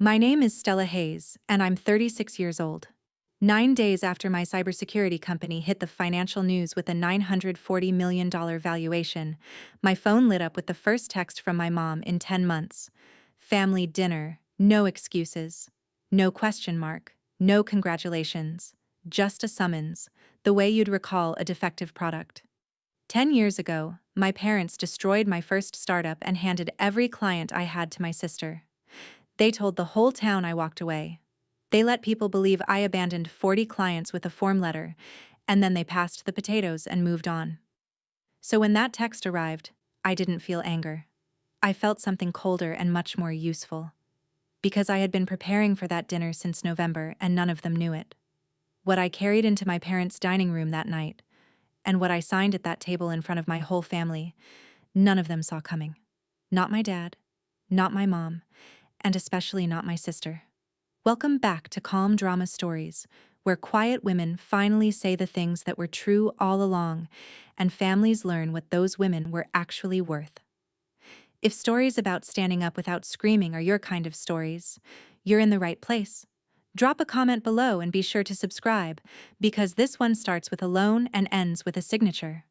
My name is Stella Hayes, and I'm 36 years old. 9 days after my cybersecurity company hit the financial news with a $940 million valuation, my phone lit up with the first text from my mom in 10 months. Family dinner, no excuses. No question mark, no congratulations. Just a summons, the way you'd recall a defective product. 10 years ago, my parents destroyed my first startup and handed every client I had to my sister. They told the whole town I walked away. They let people believe I abandoned 40 clients with a form letter, and then they passed the potatoes and moved on. So when that text arrived, I didn't feel anger. I felt something colder and much more useful. Because I had been preparing for that dinner since November and none of them knew it. What I carried into my parents' dining room that night, and what I signed at that table in front of my whole family, none of them saw coming. Not my dad, not my mom, and especially not my sister. Welcome back to Calm Drama Stories, where quiet women finally say the things that were true all along, and families learn what those women were actually worth. If stories about standing up without screaming are your kind of stories, you're in the right place. Drop a comment below and be sure to subscribe, because this one starts with a loan and ends with a signature.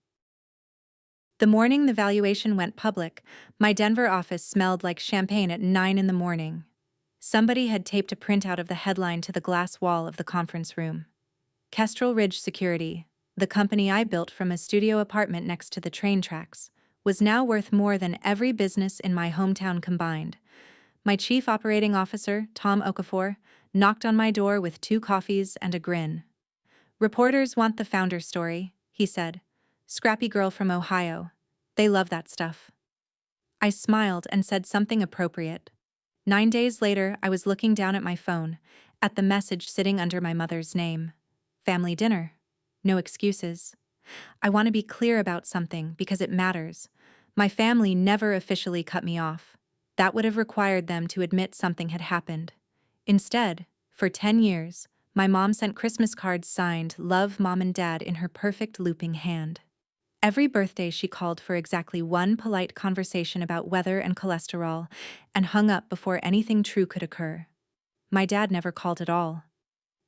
The morning the valuation went public, my Denver office smelled like champagne at 9 in the morning. Somebody had taped a printout of the headline to the glass wall of the conference room. Kestrel Ridge Security, the company I built from a studio apartment next to the train tracks, was now worth more than every business in my hometown combined. My chief operating officer, Tom Okafor, knocked on my door with 2 coffees and a grin. "Reporters want the founder story," he said. "Scrappy girl from Ohio. They love that stuff." I smiled and said something appropriate. 9 days later, I was looking down at my phone, at the message sitting under my mother's name. Family dinner. No excuses. I want to be clear about something because it matters. My family never officially cut me off. That would have required them to admit something had happened. Instead, for 10 years, my mom sent Christmas cards signed "Love, Mom and Dad" in her perfect looping hand. Every birthday she called for exactly one polite conversation about weather and cholesterol, and hung up before anything true could occur. My dad never called at all.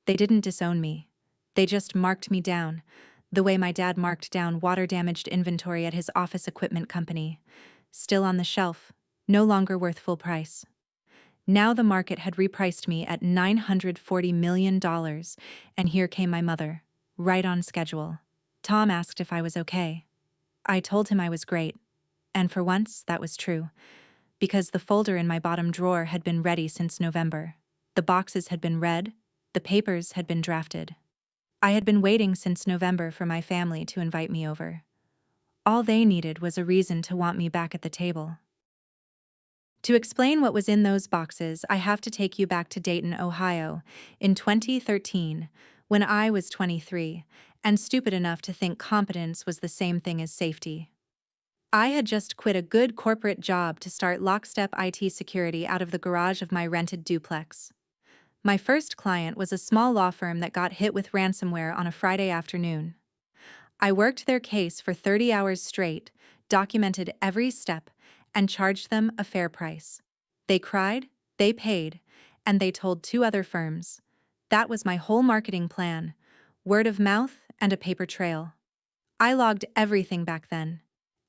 They didn't disown me. They just marked me down, the way my dad marked down water-damaged inventory at his office equipment company. Still on the shelf, no longer worth full price. Now the market had repriced me at $940 million, and here came my mother, right on schedule. Tom asked if I was okay. I told him I was great, and for once that was true, because the folder in my bottom drawer had been ready since November. The boxes had been read, the papers had been drafted. I had been waiting since November for my family to invite me over. All they needed was a reason to want me back at the table. To explain what was in those boxes, I have to take you back to Dayton, Ohio, in 2013, when I was 23, and stupid enough to think competence was the same thing as safety. I had just quit a good corporate job to start Lockstep IT security out of the garage of my rented duplex. My first client was a small law firm that got hit with ransomware on a Friday afternoon. I worked their case for 30 hours straight, documented every step, and charged them a fair price. They cried, they paid, and they told 2 other firms. That was my whole marketing plan: word of mouth and a paper trail. I logged everything back then.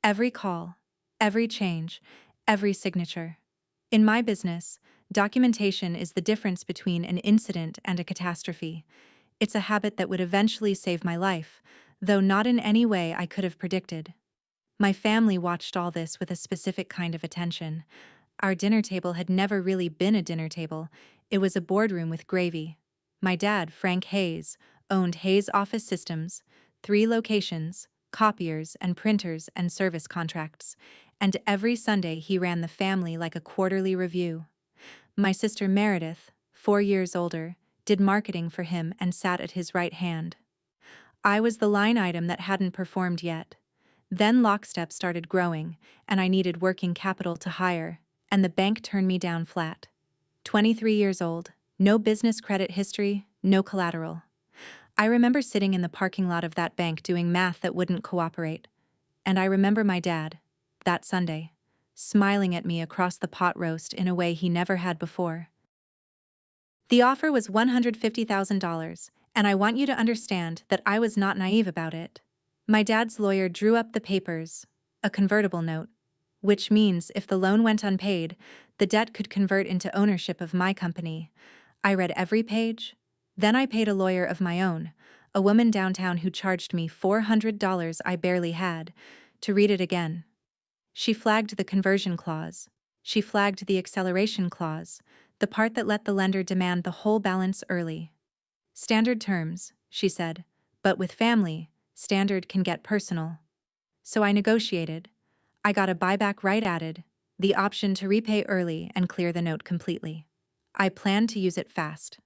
Every call, every change, every signature. In my business, documentation is the difference between an incident and a catastrophe. It's a habit that would eventually save my life, though not in any way I could have predicted. My family watched all this with a specific kind of attention. Our dinner table had never really been a dinner table. It was a boardroom with gravy. My dad, Frank Hayes, owned Hayes Office Systems, 3 locations, copiers and printers and service contracts, and every Sunday he ran the family like a quarterly review. My sister Meredith, 4 years older, did marketing for him and sat at his right hand. I was the line item that hadn't performed yet. Then Lockstep started growing, and I needed working capital to hire, and the bank turned me down flat. 23 years old, no business credit history, no collateral. I remember sitting in the parking lot of that bank doing math that wouldn't cooperate. And I remember my dad, that Sunday, smiling at me across the pot roast in a way he never had before. The offer was $150,000, and I want you to understand that I was not naive about it. My dad's lawyer drew up the papers, a convertible note, which means if the loan went unpaid, the debt could convert into ownership of my company. I read every page. Then I paid a lawyer of my own, a woman downtown who charged me $400 I barely had, to read it again. She flagged the conversion clause. She flagged the acceleration clause, the part that let the lender demand the whole balance early. Standard terms, she said, but with family, standard can get personal. So I negotiated. I got a buyback right added, the option to repay early and clear the note completely. I planned to use it fast.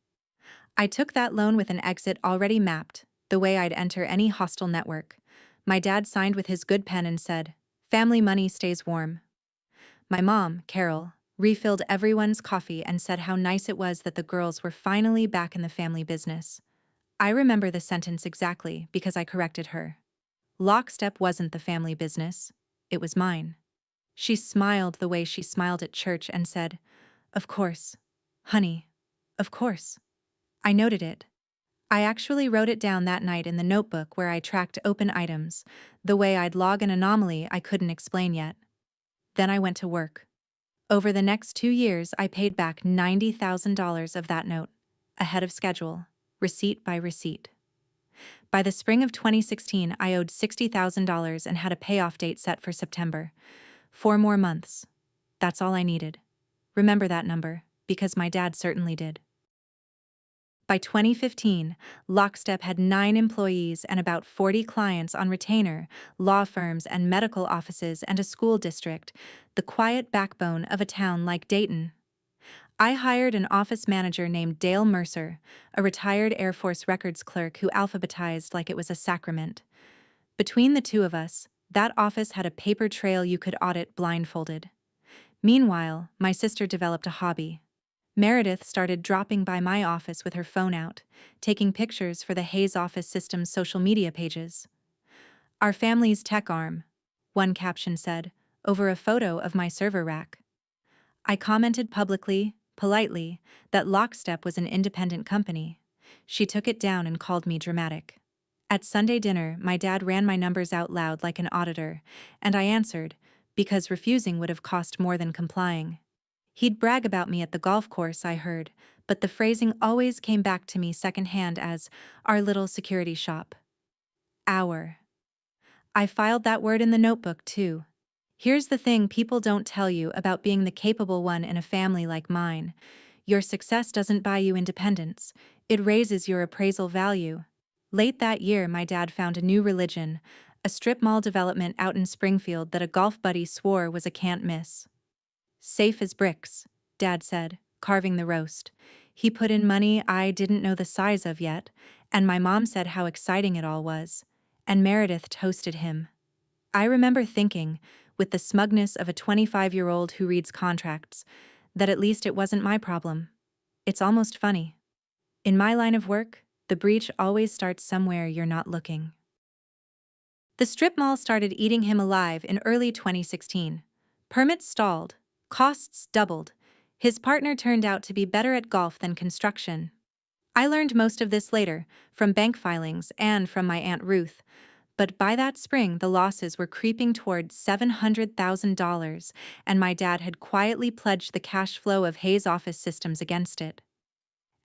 I took that loan with an exit already mapped, the way I'd enter any hostile network. My dad signed with his good pen and said, "Family money stays warm." My mom, Carol, refilled everyone's coffee and said how nice it was that the girls were finally back in the family business. I remember the sentence exactly because I corrected her. Lockstep wasn't the family business. It was mine. She smiled the way she smiled at church and said, "Of course. Honey. Of course." I noted it. I actually wrote it down that night in the notebook where I tracked open items, the way I'd log an anomaly I couldn't explain yet. Then I went to work. Over the next 2 years, I paid back $90,000 of that note, ahead of schedule, receipt by receipt. By the spring of 2016, I owed $60,000 and had a payoff date set for September. 4 more months. That's all I needed. Remember that number, because my dad certainly did. By 2015, Lockstep had 9 employees and about 40 clients on retainer, law firms and medical offices and a school district, the quiet backbone of a town like Dayton. I hired an office manager named Dale Mercer, a retired Air Force records clerk who alphabetized like it was a sacrament. Between the two of us, that office had a paper trail you could audit blindfolded. Meanwhile, my sister developed a hobby. Meredith started dropping by my office with her phone out, taking pictures for the Hayes office system's social media pages. "Our family's tech arm," one caption said, over a photo of my server rack. I commented publicly, politely, that Lockstep was an independent company. She took it down and called me dramatic. At Sunday dinner, my dad ran my numbers out loud like an auditor, and I answered, because refusing would have cost more than complying. He'd brag about me at the golf course, I heard, but the phrasing always came back to me secondhand as, "our little security shop." Our. I filed that word in the notebook, too. Here's the thing people don't tell you about being the capable one in a family like mine. Your success doesn't buy you independence. It raises your appraisal value. Late that year, my dad found a new religion, a strip mall development out in Springfield that a golf buddy swore was a can't miss. "Safe as bricks," Dad said, carving the roast. He put in money I didn't know the size of yet, and my mom said how exciting it all was. And Meredith toasted him. I remember thinking, with the smugness of a 25-year-old who reads contracts, that at least it wasn't my problem. It's almost funny. In my line of work, the breach always starts somewhere you're not looking. The strip mall started eating him alive in early 2016. Permits stalled. Costs doubled. His partner turned out to be better at golf than construction. I learned most of this later, from bank filings and from my Aunt Ruth, but by that spring the losses were creeping toward $700,000, and my dad had quietly pledged the cash flow of Hayes office systems against it.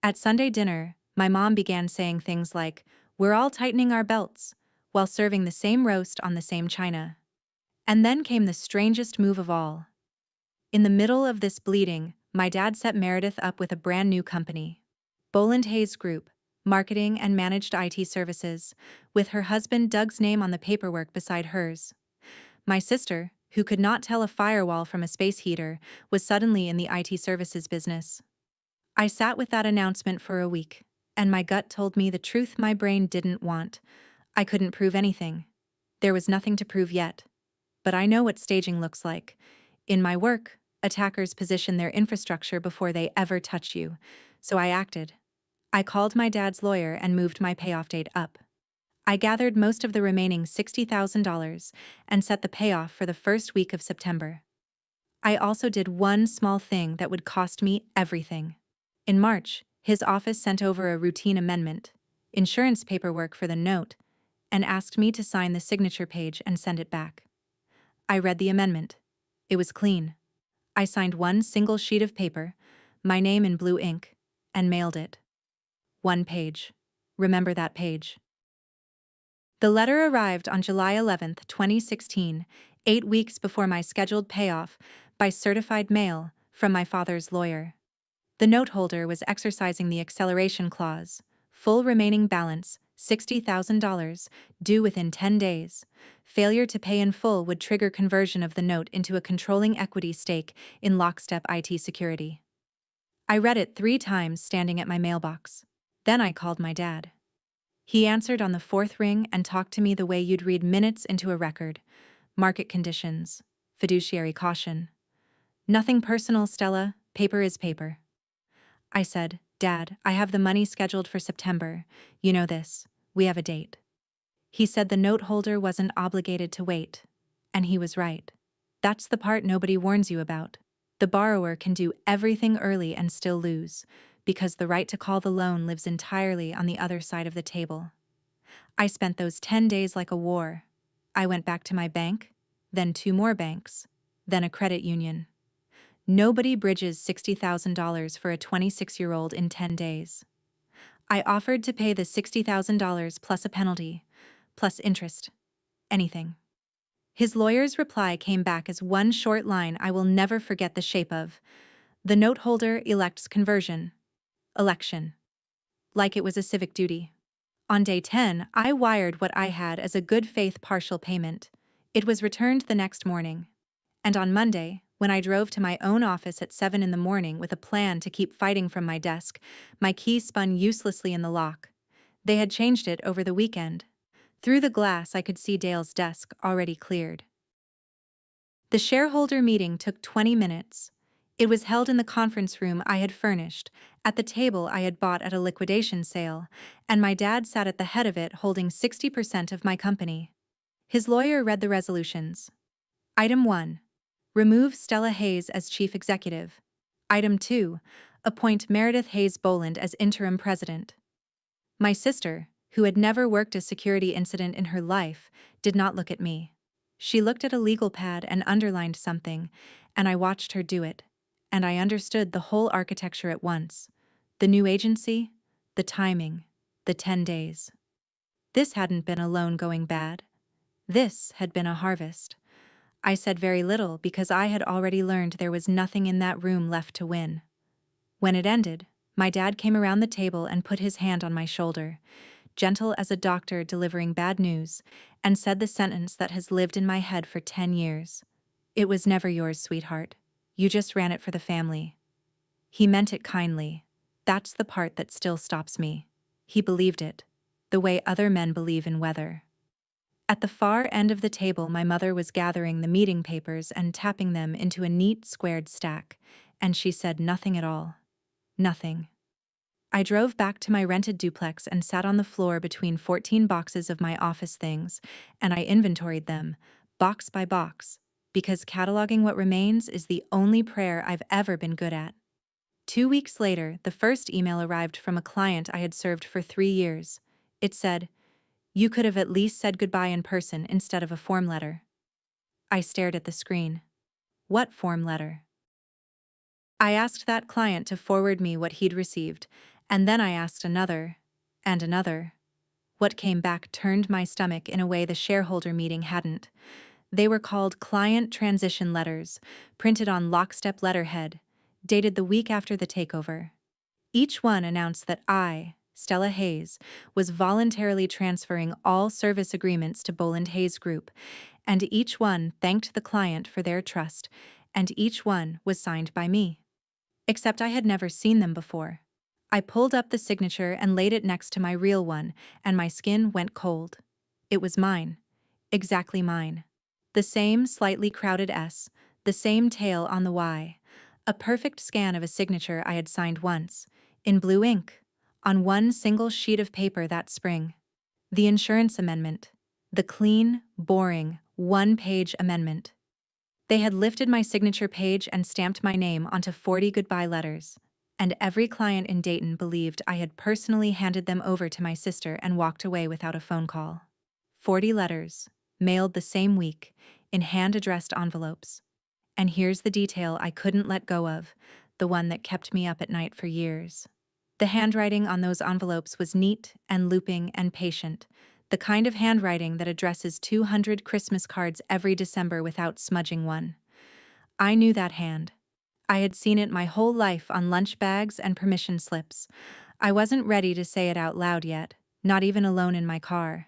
At Sunday dinner, my mom began saying things like, "We're all tightening our belts," while serving the same roast on the same china. And then came the strangest move of all. In the middle of this bleeding, my dad set Meredith up with a brand new company. Boland Hayes Group, marketing and managed IT services, with her husband Doug's name on the paperwork beside hers. My sister, who could not tell a firewall from a space heater, was suddenly in the IT services business. I sat with that announcement for a week, and my gut told me the truth my brain didn't want. I couldn't prove anything. There was nothing to prove yet. But I know what staging looks like. In my work, attackers position their infrastructure before they ever touch you, so I acted. I called my dad's lawyer and moved my payoff date up. I gathered most of the remaining $60,000 and set the payoff for the first week of September. I also did one small thing that would cost me everything. In March, His office sent over a routine amendment, insurance paperwork for the note, and asked me to sign the signature page and send it back. I read the amendment. It was clean. I signed one single sheet of paper, my name in blue ink, and mailed it. One page. Remember that page. The letter arrived on July 11, 2016, 8 weeks before my scheduled payoff, by certified mail from my father's lawyer. The note holder was exercising the acceleration clause, full remaining balance, $60,000, due within 10 days. Failure to pay in full would trigger conversion of the note into a controlling equity stake in Lockstep IT Security. I read it 3 times standing at my mailbox. Then I called my dad. He answered on the 4th ring and talked to me the way you'd read minutes into a record. Market conditions. Fiduciary caution. Nothing personal, Stella. Paper is paper. I said, Dad, I have the money scheduled for September. You know this. We have a date. He said the note holder wasn't obligated to wait. And he was right. That's the part nobody warns you about. The borrower can do everything early and still lose, because the right to call the loan lives entirely on the other side of the table. I spent those 10 days like a war. I went back to my bank, then 2 more banks, then a credit union. Nobody bridges $60,000 for a 26-year-old in 10 days. I offered to pay the $60,000 plus a penalty, plus interest. Anything. His lawyer's reply came back as one short line I will never forget the shape of. The note holder elects conversion. Election. Like it was a civic duty. On day 10, I wired what I had as a good faith partial payment. It was returned the next morning. And on Monday, when I drove to my own office at 7 in the morning with a plan to keep fighting from my desk, my key spun uselessly in the lock. They had changed it over the weekend. Through the glass I could see Dale's desk already cleared. The shareholder meeting took 20 minutes. It was held in the conference room I had furnished, at the table I had bought at a liquidation sale, and my dad sat at the head of it holding 60% of my company. His lawyer read the resolutions. Item 1. Remove Stella Hayes as chief executive. Item 2. Appoint Meredith Hayes Boland as interim president. My sister, who had never worked a security incident in her life, did not look at me. She looked at a legal pad and underlined something, and I watched her do it, and I understood the whole architecture at once. The new agency, the timing, the 10 days. This hadn't been a loan going bad. This had been a harvest. I said very little because I had already learned there was nothing in that room left to win. When it ended, my dad came around the table and put his hand on my shoulder, gentle as a doctor delivering bad news, and said the sentence that has lived in my head for 10 years. It was never yours, sweetheart. You just ran it for the family. He meant it kindly. That's the part that still stops me. He believed it, the way other men believe in weather. At the far end of the table, my mother was gathering the meeting papers and tapping them into a neat, squared stack, and she said nothing at all. Nothing. I drove back to my rented duplex and sat on the floor between 14 boxes of my office things, and I inventoried them, box by box, because cataloging what remains is the only prayer I've ever been good at. 2 weeks later, the first email arrived from a client I had served for 3 years. It said, "You could have at least said goodbye in person instead of a form letter." I stared at the screen. What form letter? I asked that client to forward me what he'd received, and then I asked another, and another. What came back turned my stomach in a way the shareholder meeting hadn't. They were called client transition letters, printed on lockstep letterhead, dated the week after the takeover. Each one announced that I, Stella Hayes, was voluntarily transferring all service agreements to Boland Hayes Group, and each one thanked the client for their trust, and each one was signed by me. Except I had never seen them before. I pulled up the signature and laid it next to my real one, and my skin went cold. It was mine. Exactly mine. The same slightly crowded S, the same tail on the Y. A perfect scan of a signature I had signed once, in blue ink, on one single sheet of paper that spring. The insurance amendment. The clean, boring, one-page amendment. They had lifted my signature page and stamped my name onto 40 goodbye letters. And every client in Dayton believed I had personally handed them over to my sister and walked away without a phone call. 40 letters, mailed the same week, in hand-addressed envelopes. And here's the detail I couldn't let go of, the one that kept me up at night for years. The handwriting on those envelopes was neat and looping and patient, the kind of handwriting that addresses 200 Christmas cards every December without smudging one. I knew that hand. I had seen it my whole life on lunch bags and permission slips. I wasn't ready to say it out loud yet, not even alone in my car.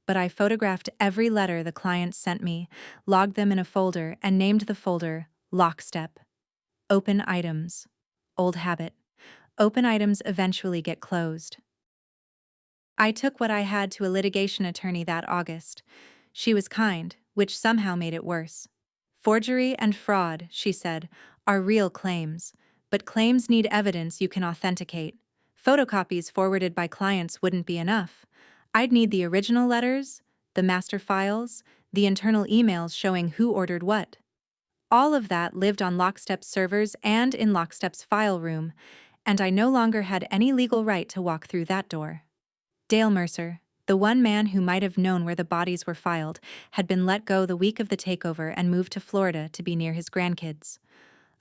But I photographed every letter the clients sent me, logged them in a folder, and named the folder Lockstep. Open items. Old habit. Open items eventually get closed. I took what I had to a litigation attorney that August. She was kind, which somehow made it worse. Forgery and fraud, she said, are real claims, but claims need evidence you can authenticate. Photocopies forwarded by clients wouldn't be enough. I'd need the original letters, the master files, the internal emails showing who ordered what. All of that lived on Lockstep's servers and in Lockstep's file room, and I no longer had any legal right to walk through that door. Dale Mercer, the one man who might have known where the bodies were filed, had been let go the week of the takeover and moved to Florida to be near his grandkids.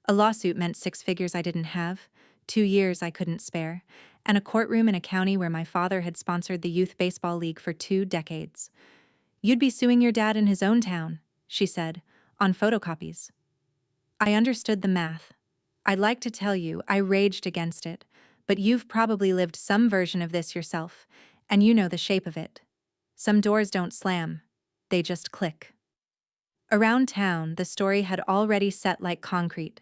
A lawsuit meant 6 figures I didn't have, 2 years I couldn't spare, and a courtroom in a county where my father had sponsored the youth baseball league for 2 decades. You'd be suing your dad in his own town, she said, on photocopies. I understood the math. I'd like to tell you I raged against it, but you've probably lived some version of this yourself, and you know the shape of it. Some doors don't slam, they just click. Around town, the story had already set like concrete.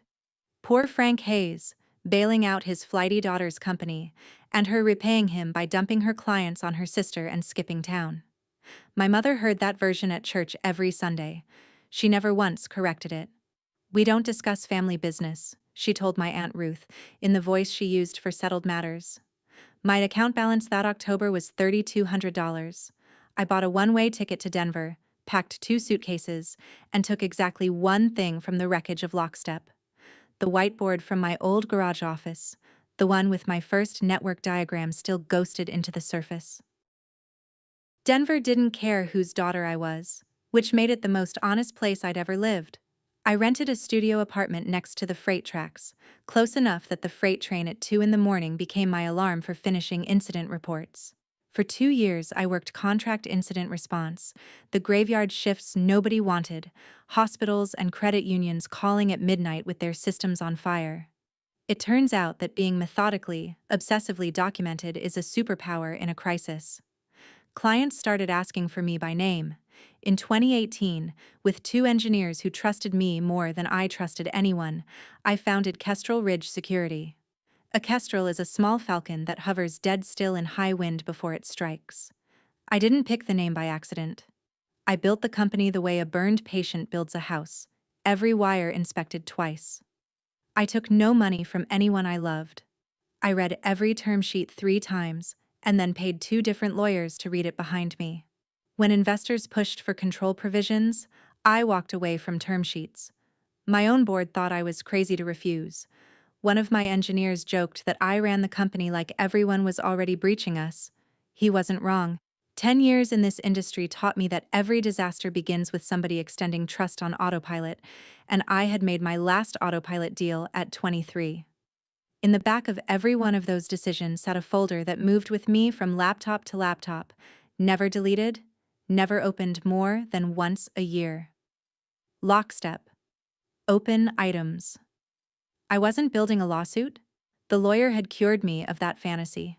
Poor Frank Hayes, bailing out his flighty daughter's company, and her repaying him by dumping her clients on her sister and skipping town. My mother heard that version at church every Sunday. She never once corrected it. We don't discuss family business, she told my Aunt Ruth, in the voice she used for settled matters. My account balance that October was $3,200. I bought a one-way ticket to Denver, packed 2 suitcases, and took exactly one thing from the wreckage of Lockstep. The whiteboard from my old garage office, the one with my first network diagram still ghosted into the surface. Denver didn't care whose daughter I was, which made it the most honest place I'd ever lived. I rented a studio apartment next to the freight tracks, close enough that the freight train at 2 in the morning became my alarm for finishing incident reports. For 2 years I worked contract incident response, the graveyard shifts nobody wanted, hospitals and credit unions calling at midnight with their systems on fire. It turns out that being methodically, obsessively documented is a superpower in a crisis. Clients started asking for me by name. In 2018, with 2 engineers who trusted me more than I trusted anyone, I founded Kestrel Ridge Security. A kestrel is a small falcon that hovers dead still in high wind before it strikes. I didn't pick the name by accident. I built the company the way a burned patient builds a house, every wire inspected twice. I took no money from anyone I loved. I read every term sheet 3 times, and then paid 2 different lawyers to read it behind me. When investors pushed for control provisions, I walked away from term sheets. My own board thought I was crazy to refuse. One of my engineers joked that I ran the company like everyone was already breaching us. He wasn't wrong. 10 years in this industry taught me that every disaster begins with somebody extending trust on autopilot, and I had made my last autopilot deal at 23. In the back of every one of those decisions sat a folder that moved with me from laptop to laptop, never deleted, never opened more than once a year. Lockstep. Open items. I wasn't building a lawsuit. The lawyer had cured me of that fantasy.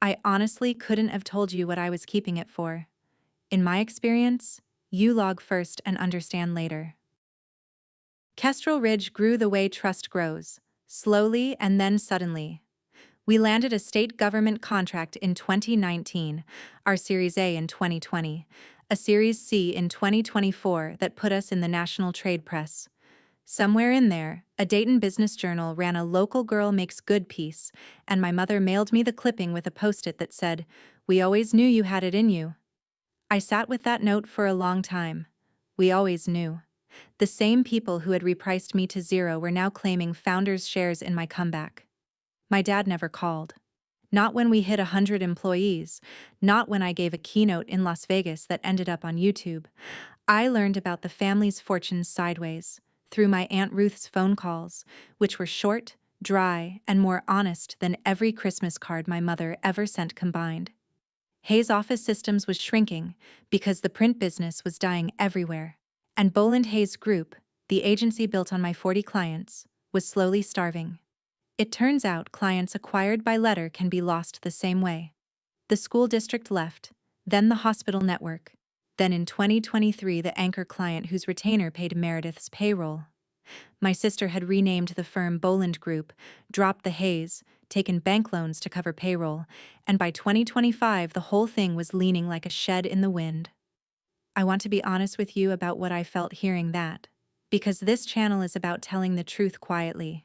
I honestly couldn't have told you what I was keeping it for. In my experience, you log first and understand later. Kestrel Ridge grew the way trust grows, slowly and then suddenly. We landed a state government contract in 2019, our Series A in 2020, a Series C in 2024 that put us in the national trade press. Somewhere in there, a Dayton Business Journal ran a "Local Girl Makes Good" piece, and my mother mailed me the clipping with a post-it that said, "We always knew you had it in you." I sat with that note for a long time. We always knew. The same people who had repriced me to 0 were now claiming founders' shares in my comeback. My dad never called. Not when we hit 100 employees, not when I gave a keynote in Las Vegas that ended up on YouTube. I learned about the family's fortunes sideways, through my Aunt Ruth's phone calls, which were short, dry, and more honest than every Christmas card my mother ever sent combined. Hayes' office systems was shrinking because the print business was dying everywhere, and Boland Hayes Group, the agency built on my 40 clients, was slowly starving. It turns out clients acquired by letter can be lost the same way. The school district left, then the hospital network, then in 2023 the anchor client whose retainer paid Meredith's payroll. My sister had renamed the firm Boland Group, dropped the Hayes, taken bank loans to cover payroll, and by 2025 the whole thing was leaning like a shed in the wind. I want to be honest with you about what I felt hearing that, because this channel is about telling the truth quietly.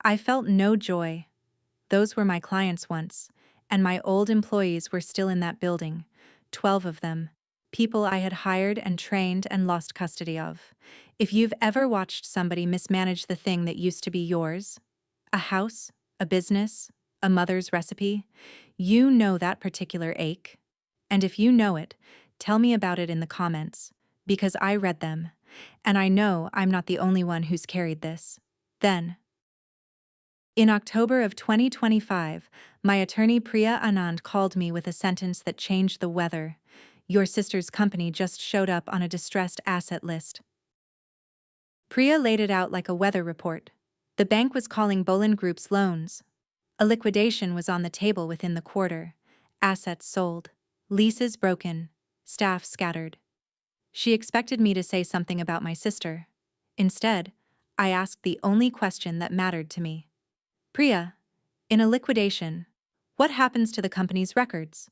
I felt no joy. Those were my clients once, and my old employees were still in that building, 12 of them, people I had hired and trained and lost custody of. If you've ever watched somebody mismanage the thing that used to be yours, a house, a business, a mother's recipe, you know that particular ache. And if you know it, tell me about it in the comments, because I read them, and I know I'm not the only one who's carried this. Then, in October of 2025, my attorney Priya Anand called me with a sentence that changed the weather. Your sister's company just showed up on a distressed asset list. Priya laid it out like a weather report. The bank was calling Boland Group's loans. A liquidation was on the table within the quarter. Assets sold. Leases broken. Staff scattered. She expected me to say something about my sister. Instead, I asked the only question that mattered to me. Priya, in a liquidation, what happens to the company's records?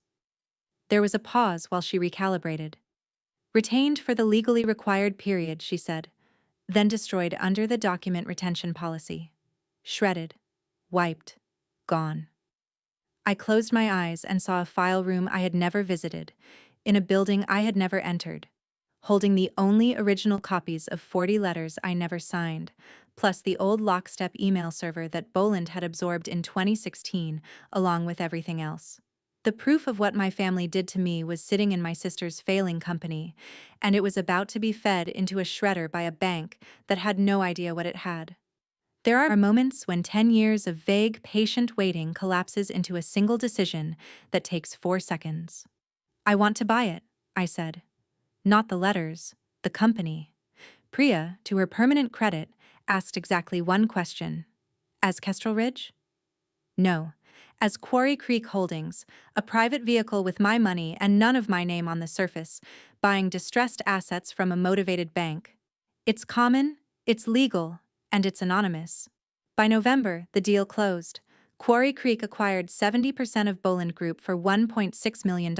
There was a pause while she recalibrated. Retained for the legally required period, she said, then destroyed under the document retention policy. Shredded. Wiped. Gone. I closed my eyes and saw a file room I had never visited, in a building I had never entered, holding the only original copies of 40 letters I never signed, plus the old lockstep email server that Boland had absorbed in 2016, along with everything else. The proof of what my family did to me was sitting in my sister's failing company, and it was about to be fed into a shredder by a bank that had no idea what it had. There are moments when 10 years of vague, patient waiting collapses into a single decision that takes 4 seconds. I want to buy it, I said. Not the letters, the company. Priya, to her permanent credit, asked exactly one question. As Kestrel Ridge? No. As Quarry Creek Holdings, a private vehicle with my money and none of my name on the surface, buying distressed assets from a motivated bank. It's common, it's legal, and it's anonymous. By November, the deal closed. Quarry Creek acquired 70% of Boland Group for $1.6 million,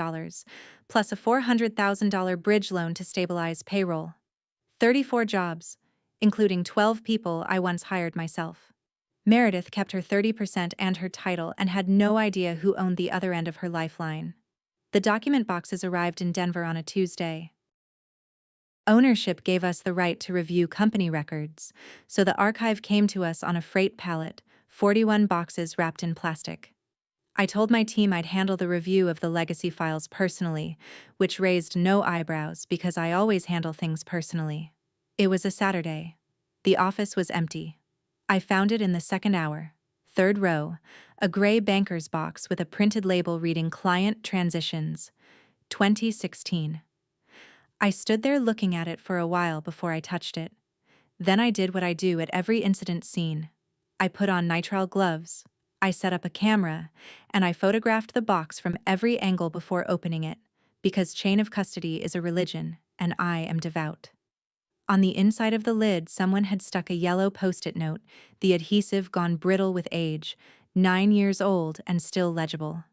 plus a $400,000 bridge loan to stabilize payroll. 34 jobs, including 12 people I once hired myself. Meredith kept her 30% and her title and had no idea who owned the other end of her lifeline. The document boxes arrived in Denver on a Tuesday. Ownership gave us the right to review company records, so the archive came to us on a freight pallet, 41 boxes wrapped in plastic. I told my team I'd handle the review of the legacy files personally, which raised no eyebrows because I always handle things personally. It was a Saturday. The office was empty. I found it in the second hour, third row, a gray banker's box with a printed label reading Client Transitions, 2016. I stood there looking at it for a while before I touched it. Then I did what I do at every incident scene. I put on nitrile gloves, I set up a camera, and I photographed the box from every angle before opening it, because chain of custody is a religion, and I am devout. On the inside of the lid, someone had stuck a yellow post-it note, the adhesive gone brittle with age, 9 years old and still legible.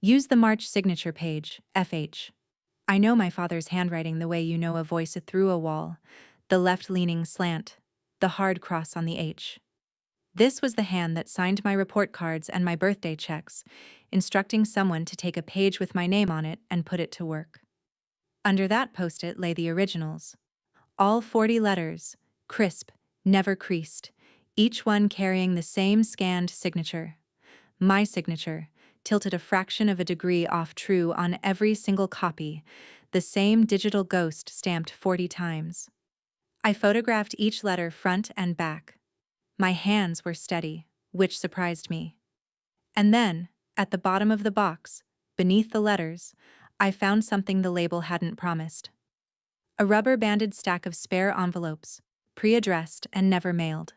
Use the March signature page, FH. I know my father's handwriting the way you know a voice through a wall, the left-leaning slant, the hard cross on the H. This was the hand that signed my report cards and my birthday checks, instructing someone to take a page with my name on it and put it to work. Under that post-it lay the originals. All 40 letters, crisp, never creased, each one carrying the same scanned signature. My signature, tilted a fraction of a degree off true on every single copy, the same digital ghost stamped 40 times. I photographed each letter front and back. My hands were steady, which surprised me. And then, at the bottom of the box, beneath the letters, I found something the label hadn't promised. A rubber-banded stack of spare envelopes, pre-addressed and never mailed.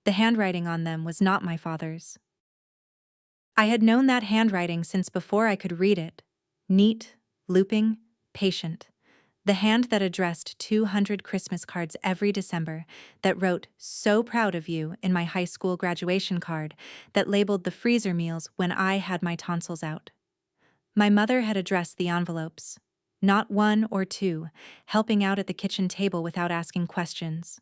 The handwriting on them was not my father's. I had known that handwriting since before I could read it. Neat, looping, patient. The hand that addressed 200 Christmas cards every December, that wrote "so proud of you" in my high school graduation card, that labeled the freezer meals when I had my tonsils out. My mother had addressed the envelopes. Not one or two, helping out at the kitchen table without asking questions.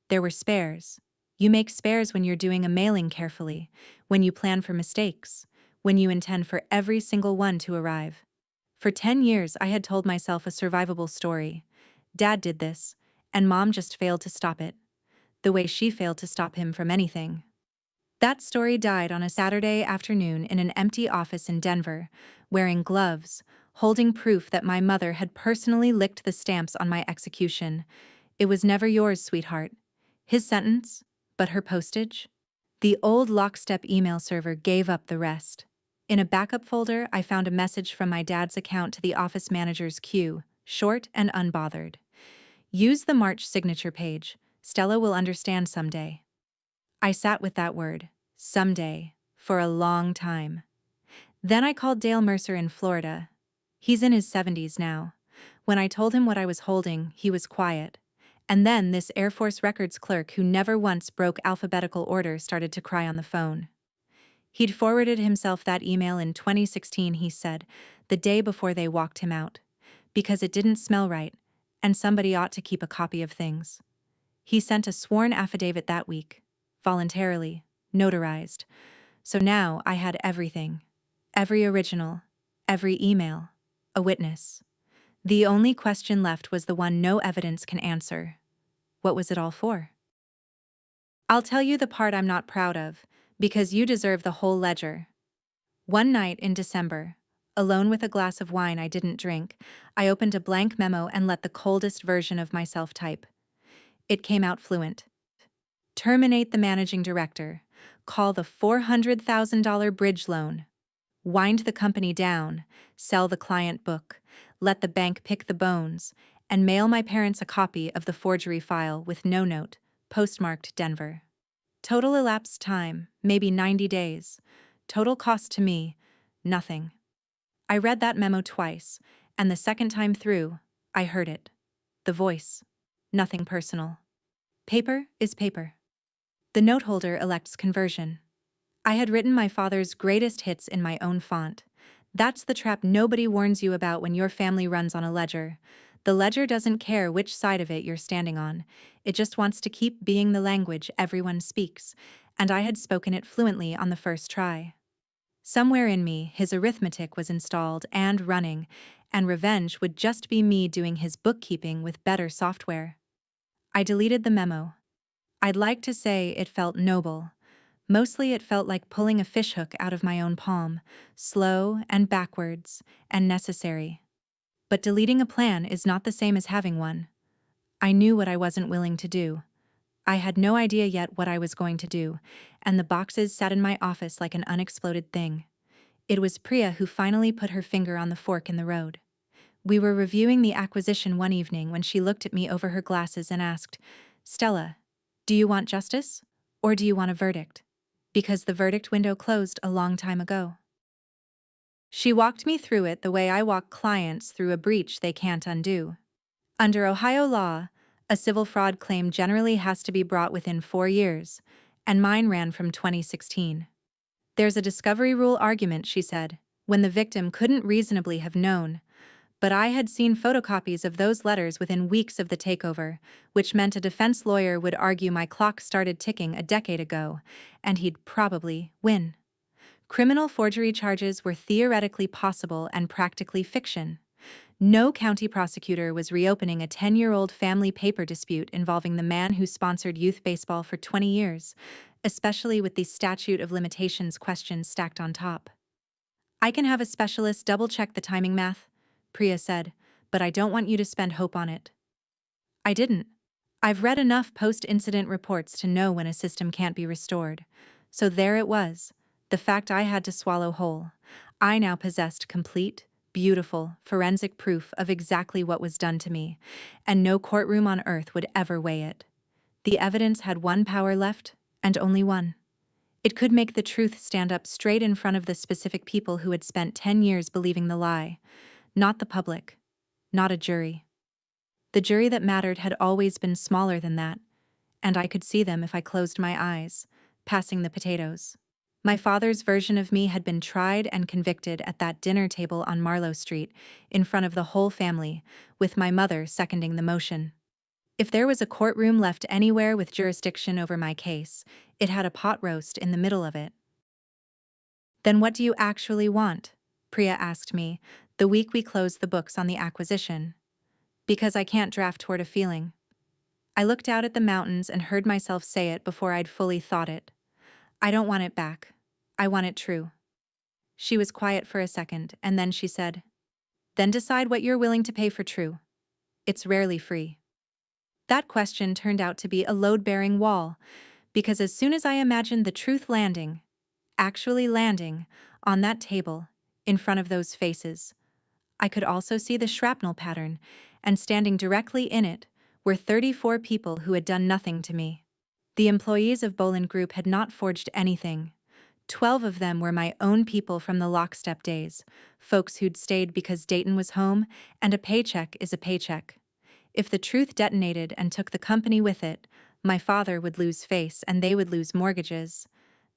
There were spares. You make spares when you're doing a mailing carefully, when you plan for mistakes, when you intend for every single one to arrive. For 10 years, I had told myself a survivable story. Dad did this, and Mom just failed to stop it, the way she failed to stop him from anything. That story died on a Saturday afternoon in an empty office in Denver, wearing gloves, holding proof that my mother had personally licked the stamps on my execution. "It was never yours, sweetheart." His sentence, but her postage? The old lockstep email server gave up the rest. In a backup folder, I found a message from my dad's account to the office manager's queue, short and unbothered. "Use the March signature page. Stella will understand someday." I sat with that word, someday, for a long time. Then I called Dale Mercer in Florida. He's in his 70s now. When I told him what I was holding, he was quiet. And then this Air Force records clerk who never once broke alphabetical order started to cry on the phone. He'd forwarded himself that email in 2016, he said, the day before they walked him out. Because it didn't smell right, and somebody ought to keep a copy of things. He sent a sworn affidavit that week, voluntarily, notarized. So now I had everything. Every original, every email, a witness. The only question left was the one no evidence can answer. What was it all for? I'll tell you the part I'm not proud of, because you deserve the whole ledger. One night in December, alone with a glass of wine I didn't drink, I opened a blank memo and let the coldest version of myself type. It came out fluent. Terminate the managing director. Call the $400,000 bridge loan. Wind the company down. Sell the client book. Let the bank pick the bones. And mail my parents a copy of the forgery file with no note, postmarked Denver. Total elapsed time, maybe 90 days. Total cost to me, nothing. I read that memo twice, and the second time through, I heard it. The voice. Nothing personal. Paper is paper. The note holder elects conversion. I had written my father's greatest hits in my own font. That's the trap nobody warns you about when your family runs on a ledger. The ledger doesn't care which side of it you're standing on. It just wants to keep being the language everyone speaks, and I had spoken it fluently on the first try. Somewhere in me, his arithmetic was installed and running, and revenge would just be me doing his bookkeeping with better software. I deleted the memo. I'd like to say it felt noble. Mostly it felt like pulling a fishhook out of my own palm, slow and backwards and necessary. But deleting a plan is not the same as having one. I knew what I wasn't willing to do. I had no idea yet what I was going to do, and the boxes sat in my office like an unexploded thing. It was Priya who finally put her finger on the fork in the road. We were reviewing the acquisition one evening when she looked at me over her glasses and asked, "Stella, do you want justice, or do you want a verdict? Because the verdict window closed a long time ago." She walked me through it the way I walk clients through a breach they can't undo. Under Ohio law, a civil fraud claim generally has to be brought within 4 years, and mine ran from 2016. There's a discovery rule argument, she said, when the victim couldn't reasonably have known. But I had seen photocopies of those letters within weeks of the takeover, which meant a defense lawyer would argue my clock started ticking a decade ago, and he'd probably win. Criminal forgery charges were theoretically possible and practically fiction. No county prosecutor was reopening a 10-year-old family paper dispute involving the man who sponsored youth baseball for 20 years, especially with the statute of limitations questions stacked on top. I can have a specialist double-check the timing math, Priya said, but I don't want you to spend hope on it. I didn't. I've read enough post-incident reports to know when a system can't be restored. So there it was, the fact I had to swallow whole. I now possessed complete, beautiful, forensic proof of exactly what was done to me, and no courtroom on earth would ever weigh it. The evidence had one power left, and only one. It could make the truth stand up straight in front of the specific people who had spent 10 years believing the lie. Not the public. Not a jury. The jury that mattered had always been smaller than that, and I could see them if I closed my eyes, passing the potatoes. My father's version of me had been tried and convicted at that dinner table on Marlowe Street, in front of the whole family, with my mother seconding the motion. If there was a courtroom left anywhere with jurisdiction over my case, it had a pot roast in the middle of it. Then what do you actually want? Priya asked me, the week we closed the books on the acquisition. Because I can't draft toward a feeling. I looked out at the mountains and heard myself say it before I'd fully thought it. I don't want it back. I want it true. She was quiet for a second, and then she said, then decide what you're willing to pay for true. It's rarely free. That question turned out to be a load-bearing wall, because as soon as I imagined the truth landing, actually landing, on that table, in front of those faces, I could also see the shrapnel pattern, and standing directly in it were 34 people who had done nothing to me. The employees of Boland Group had not forged anything. 12 of them were my own people from the lockstep days, folks who'd stayed because Dayton was home, and a paycheck is a paycheck. If the truth detonated and took the company with it, my father would lose face and they would lose mortgages.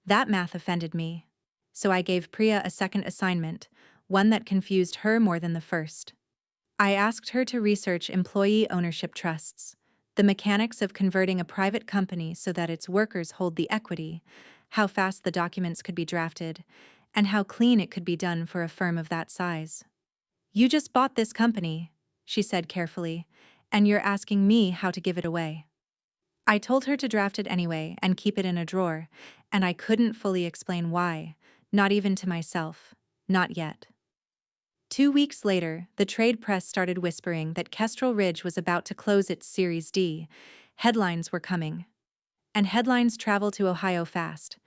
That math offended me. So I gave Priya a second assignment, one that confused her more than the first. I asked her to research employee ownership trusts, the mechanics of converting a private company so that its workers hold the equity, how fast the documents could be drafted, and how clean it could be done for a firm of that size. You just bought this company, she said carefully, and you're asking me how to give it away. I told her to draft it anyway and keep it in a drawer, and I couldn't fully explain why, not even to myself, not yet. 2 weeks later, the trade press started whispering that Kestrel Ridge was about to close its Series D. Headlines were coming. And headlines travel to Ohio fast.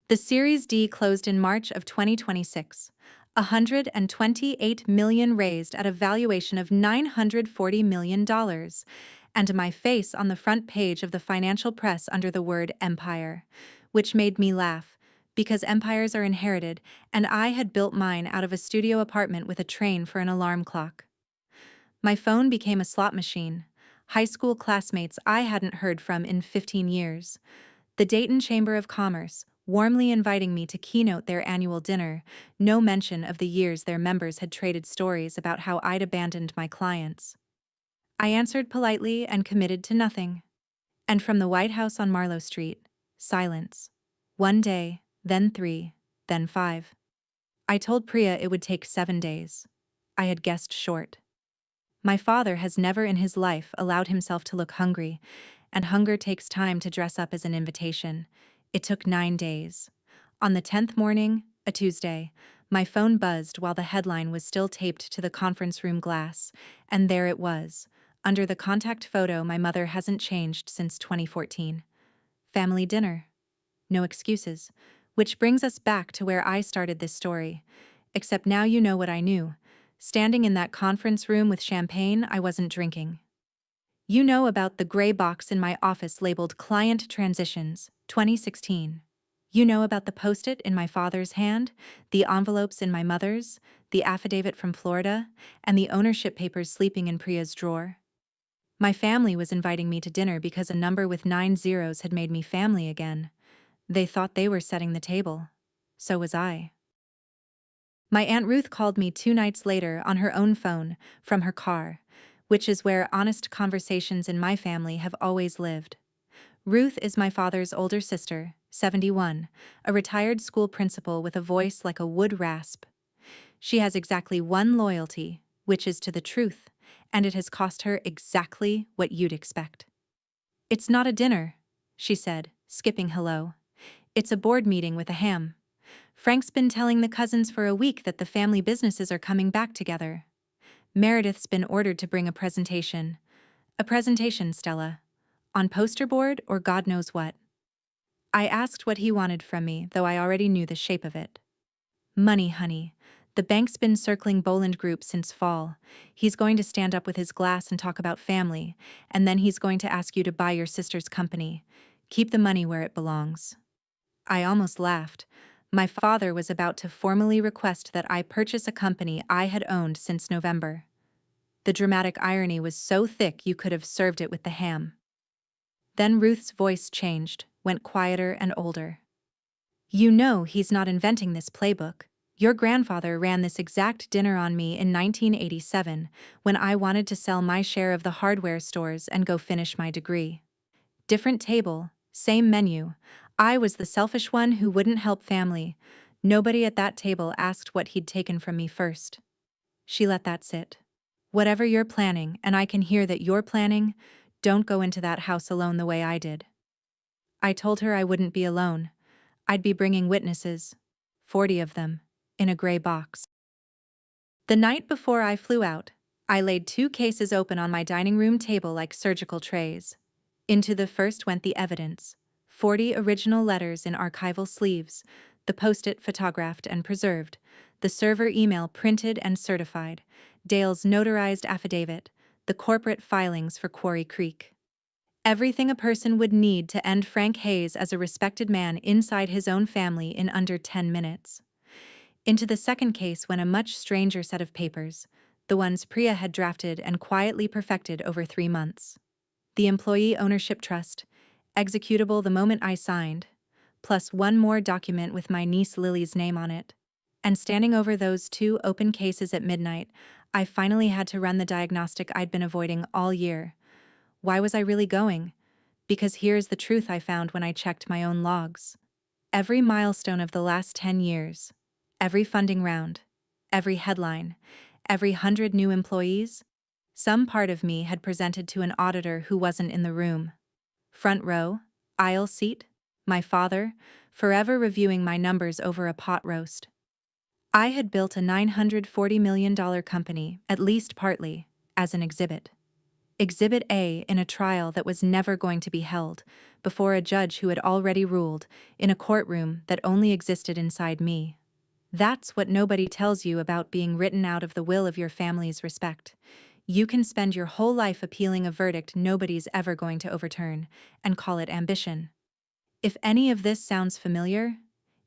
The Series D closed in March of 2026. $128 million raised at a valuation of $940 million, and my face on the front page of the financial press under the word empire, which made me laugh, because empires are inherited, and I had built mine out of a studio apartment with a train for an alarm clock. My phone became a slot machine. High school classmates I hadn't heard from in 15 years. The Dayton Chamber of Commerce, warmly inviting me to keynote their annual dinner, no mention of the years their members had traded stories about how I'd abandoned my clients. I answered politely and committed to nothing. And from the White House on Marlowe Street, silence. 1 day, then 3, then 5. I told Priya it would take 7 days. I had guessed short. My father has never in his life allowed himself to look hungry, and hunger takes time to dress up as an invitation. It took 9 days. On the 10th morning, a Tuesday, my phone buzzed while the headline was still taped to the conference room glass, and there it was. Under the contact photo, my mother hasn't changed since 2014. Family dinner. No excuses. Which brings us back to where I started this story. Except now you know what I knew. Standing in that conference room with champagne, I wasn't drinking. You know about the gray box in my office labeled Client Transitions, 2016. You know about the post-it in my father's hand, the envelopes in my mother's, the affidavit from Florida, and the ownership papers sleeping in Priya's drawer. My family was inviting me to dinner because a number with 9 zeros had made me family again. They thought they were setting the table. So was I. My Aunt Ruth called me 2 nights later on her own phone, from her car, which is where honest conversations in my family have always lived. Ruth is my father's older sister, 71, a retired school principal with a voice like a wood rasp. She has exactly one loyalty, which is to the truth, and it has cost her exactly what you'd expect. "It's not a dinner," she said, skipping hello. "It's a board meeting with a ham. Frank's been telling the cousins for a week that the family businesses are coming back together. Meredith's been ordered to bring a presentation. A presentation, Stella. On poster board or God knows what." I asked what he wanted from me, though I already knew the shape of it. "Money, honey. The bank's been circling Boland Group since fall. He's going to stand up with his glass and talk about family, and then he's going to ask you to buy your sister's company. Keep the money where it belongs." I almost laughed. My father was about to formally request that I purchase a company I had owned since November. The dramatic irony was so thick you could have served it with the ham. Then Ruth's voice changed, went quieter and older. "You know he's not inventing this playbook. Your grandfather ran this exact dinner on me in 1987, when I wanted to sell my share of the hardware stores and go finish my degree. Different table, same menu. I was the selfish one who wouldn't help family. Nobody at that table asked what he'd taken from me first." She let that sit. "Whatever you're planning, and I can hear that you're planning, don't go into that house alone the way I did." I told her I wouldn't be alone. I'd be bringing witnesses. 40 of them. In a gray box. The night before I flew out, I laid 2 cases open on my dining room table like surgical trays. Into the first went the evidence. 40 original letters in archival sleeves, the post-it photographed and preserved, the server email printed and certified, Dale's notarized affidavit, the corporate filings for Quarry Creek. Everything a person would need to end Frank Hayes as a respected man inside his own family in under 10 minutes. Into the second case went a much stranger set of papers, the ones Priya had drafted and quietly perfected over 3 months. The employee ownership trust, executable the moment I signed, plus one more document with my niece Lily's name on it. And standing over those 2 open cases at midnight, I finally had to run the diagnostic I'd been avoiding all year. Why was I really going? Because here's the truth I found when I checked my own logs. Every milestone of the last 10 years, every funding round, every headline, every 100 new employees, some part of me had presented to an auditor who wasn't in the room. Front row, aisle seat, my father, forever reviewing my numbers over a pot roast. I had built a $940 million company, at least partly, as an exhibit. Exhibit A in a trial that was never going to be held, before a judge who had already ruled, in a courtroom that only existed inside me. That's what nobody tells you about being written out of the will of your family's respect. You can spend your whole life appealing a verdict nobody's ever going to overturn, and call it ambition. If any of this sounds familiar,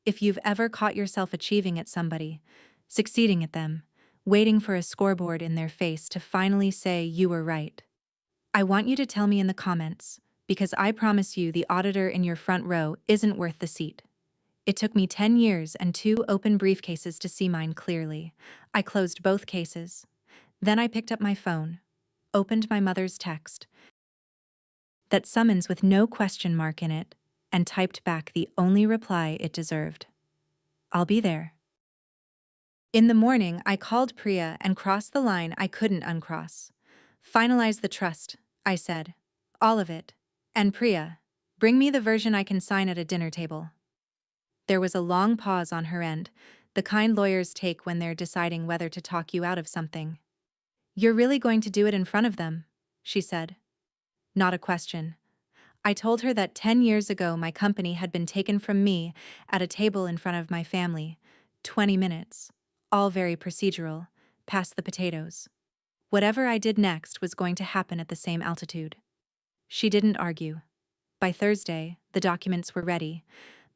if you've ever caught yourself achieving at somebody, succeeding at them, waiting for a scoreboard in their face to finally say you were right, I want you to tell me in the comments, because I promise you the auditor in your front row isn't worth the seat. It took me 10 years and 2 open briefcases to see mine clearly. I closed both cases. Then I picked up my phone, opened my mother's text, that summons with no question mark in it, and typed back the only reply it deserved. "I'll be there." In the morning, I called Priya and crossed the line I couldn't uncross. "Finalize the trust," I said. "All of it. And Priya, bring me the version I can sign at a dinner table." There was a long pause on her end, the kind lawyers take when they're deciding whether to talk you out of something. "You're really going to do it in front of them?" she said. Not a question. I told her that 10 years ago my company had been taken from me at a table in front of my family. 20 minutes. All very procedural. Pass the potatoes. Whatever I did next was going to happen at the same altitude. She didn't argue. By Thursday, the documents were ready.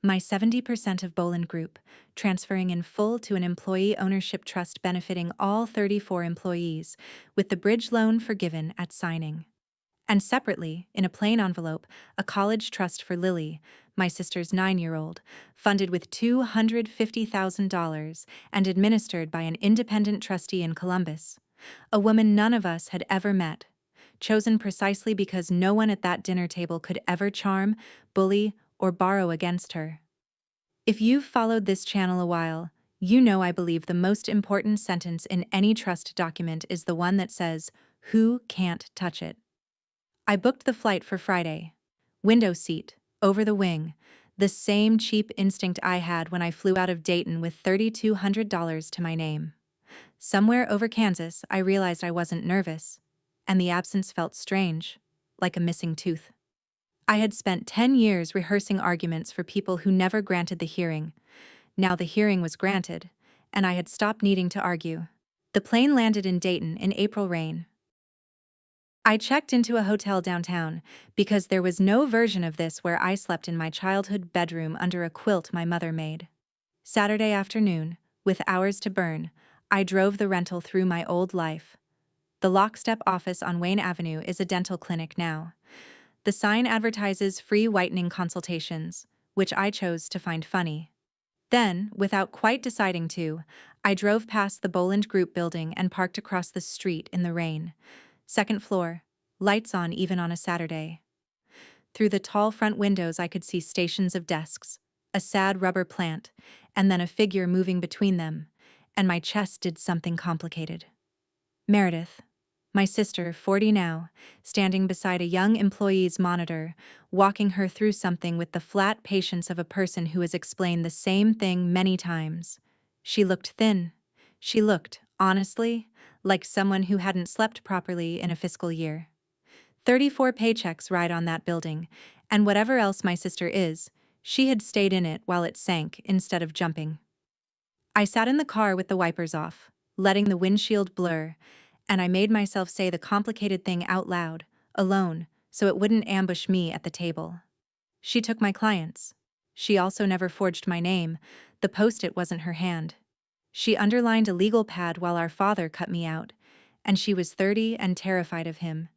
My 70% of Boland Group, transferring in full to an employee ownership trust benefiting all 34 employees, with the bridge loan forgiven at signing. And separately, in a plain envelope, a college trust for Lily, my sister's 9-year-old, funded with $250,000 and administered by an independent trustee in Columbus, a woman none of us had ever met, chosen precisely because no one at that dinner table could ever charm, bully, or borrow against her. If you've followed this channel a while, You know I believe the most important sentence in any trust document is the one that says, "Who can't touch it?" I booked the flight for Friday. Window seat, over the wing, the same cheap instinct I had when I flew out of Dayton with $3,200 to my name. Somewhere over Kansas, I realized I wasn't nervous, and the absence felt strange, like a missing tooth. I had spent 10 years rehearsing arguments for people who never granted the hearing. Now the hearing was granted, and I had stopped needing to argue. The plane landed in Dayton in April rain. I checked into a hotel downtown because there was no version of this where I slept in my childhood bedroom under a quilt my mother made. Saturday afternoon, with hours to burn, I drove the rental through my old life. The lockstep office on Wayne Avenue is a dental clinic now. The sign advertises free whitening consultations, which I chose to find funny. Then, without quite deciding to, I drove past the Boland Group building and parked across the street in the rain. Second floor, lights on even on a Saturday. Through the tall front windows I could see stations of desks, a sad rubber plant, and then a figure moving between them, and my chest did something complicated. Meredith, my sister, 40 now, standing beside a young employee's monitor, walking her through something with the flat patience of a person who has explained the same thing many times. She looked thin. She looked, honestly, like someone who hadn't slept properly in a fiscal year. 34 paychecks ride on that building, and whatever else my sister is, she had stayed in it while it sank instead of jumping. I sat in the car with the wipers off, letting the windshield blur, and I made myself say the complicated thing out loud, alone, so it wouldn't ambush me at the table. She took my clients. She also never forged my name. The post-it wasn't her hand. She underlined a legal pad while our father cut me out, and she was 30 and terrified of him.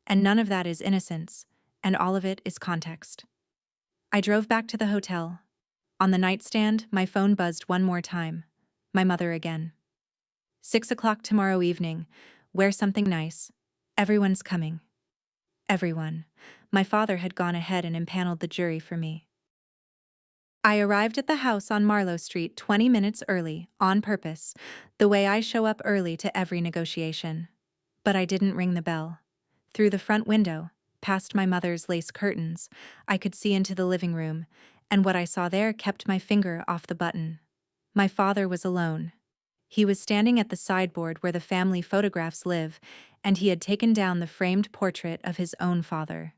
And none of that is innocence, and all of it is context. I drove back to the hotel. On the nightstand, my phone buzzed one more time. My mother again. 6 o'clock tomorrow evening. Wear something nice. Everyone's coming. Everyone. My father had gone ahead and impaneled the jury for me. I arrived at the house on Marlowe Street 20 minutes early, on purpose, the way I show up early to every negotiation. But I didn't ring the bell. Through the front window, past my mother's lace curtains, I could see into the living room, and what I saw there kept my finger off the button. My father was alone. He was standing at the sideboard where the family photographs live, and he had taken down the framed portrait of his own father.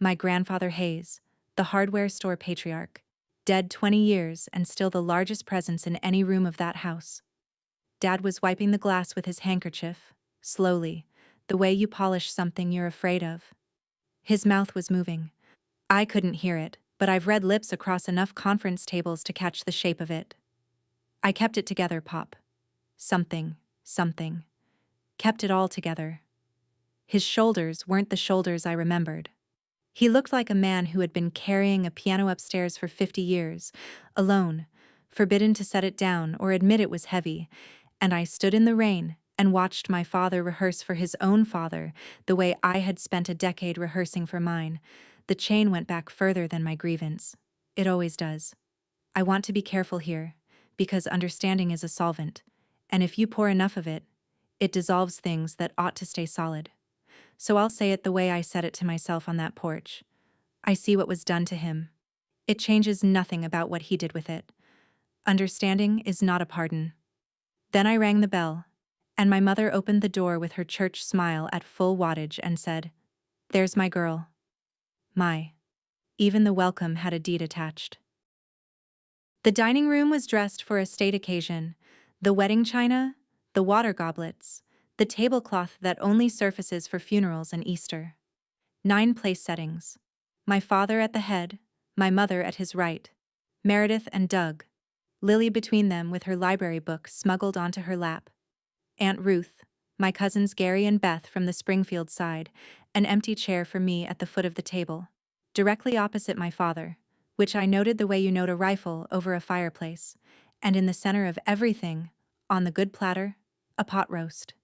My grandfather Hayes, the hardware store patriarch, dead 20 years and still the largest presence in any room of that house. Dad was wiping the glass with his handkerchief, slowly, the way you polish something you're afraid of. His mouth was moving. I couldn't hear it, but I've read lips across enough conference tables to catch the shape of it. I kept it together, Pop. Something. Kept it all together. His shoulders weren't the shoulders I remembered. He looked like a man who had been carrying a piano upstairs for 50 years, alone, forbidden to set it down or admit it was heavy, and I stood in the rain and watched my father rehearse for his own father the way I had spent a decade rehearsing for mine. The chain went back further than my grievance. It always does. I want to be careful here, because understanding is a solvent, and if you pour enough of it, it dissolves things that ought to stay solid. So I'll say it the way I said it to myself on that porch. I see what was done to him. It changes nothing about what he did with it. Understanding is not a pardon. Then I rang the bell, and my mother opened the door with her church smile at full wattage and said, "There's my girl." Even the welcome had a deed attached. The dining room was dressed for a state occasion. The wedding china, the water goblets, the tablecloth that only surfaces for funerals and Easter. 9 place settings. My father at the head, my mother at his right, Meredith and Doug, Lily between them with her library book smuggled onto her lap, Aunt Ruth, my cousins Gary and Beth from the Springfield side, an empty chair for me at the foot of the table, directly opposite my father, which I noted the way you note a rifle over a fireplace, and in the center of everything, on the good platter, a pot roast.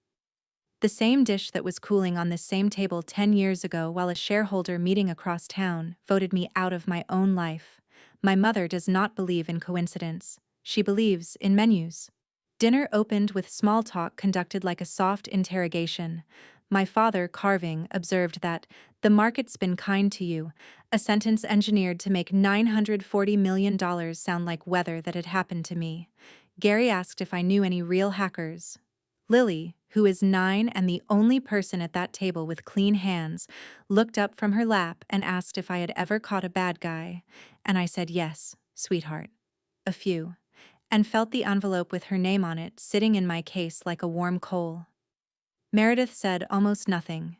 The same dish that was cooling on this same table 10 years ago while a shareholder meeting across town voted me out of my own life. My mother does not believe in coincidence. She believes in menus. Dinner opened with small talk conducted like a soft interrogation. My father, carving, observed that, "The market's been kind to you," a sentence engineered to make $940 million sound like weather that had happened to me. Gary asked if I knew any real hackers. Lily, who is 9 and the only person at that table with clean hands, looked up from her lap and asked if I had ever caught a bad guy. And I said yes, sweetheart. A few. And felt the envelope with her name on it sitting in my case like a warm coal. Meredith said almost nothing.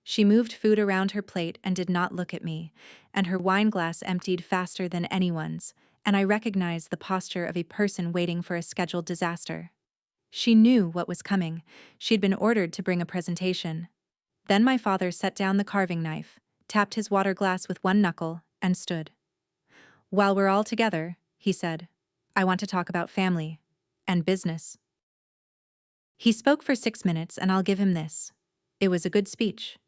She moved food around her plate and did not look at me, and her wine glass emptied faster than anyone's, and I recognized the posture of a person waiting for a scheduled disaster. She knew what was coming. She'd been ordered to bring a presentation. Then my father set down the carving knife, tapped his water glass with one knuckle, and stood. "While we're all together," he said, "I want to talk about family and business." He spoke for 6 minutes, and I'll give him this. It was a good speech.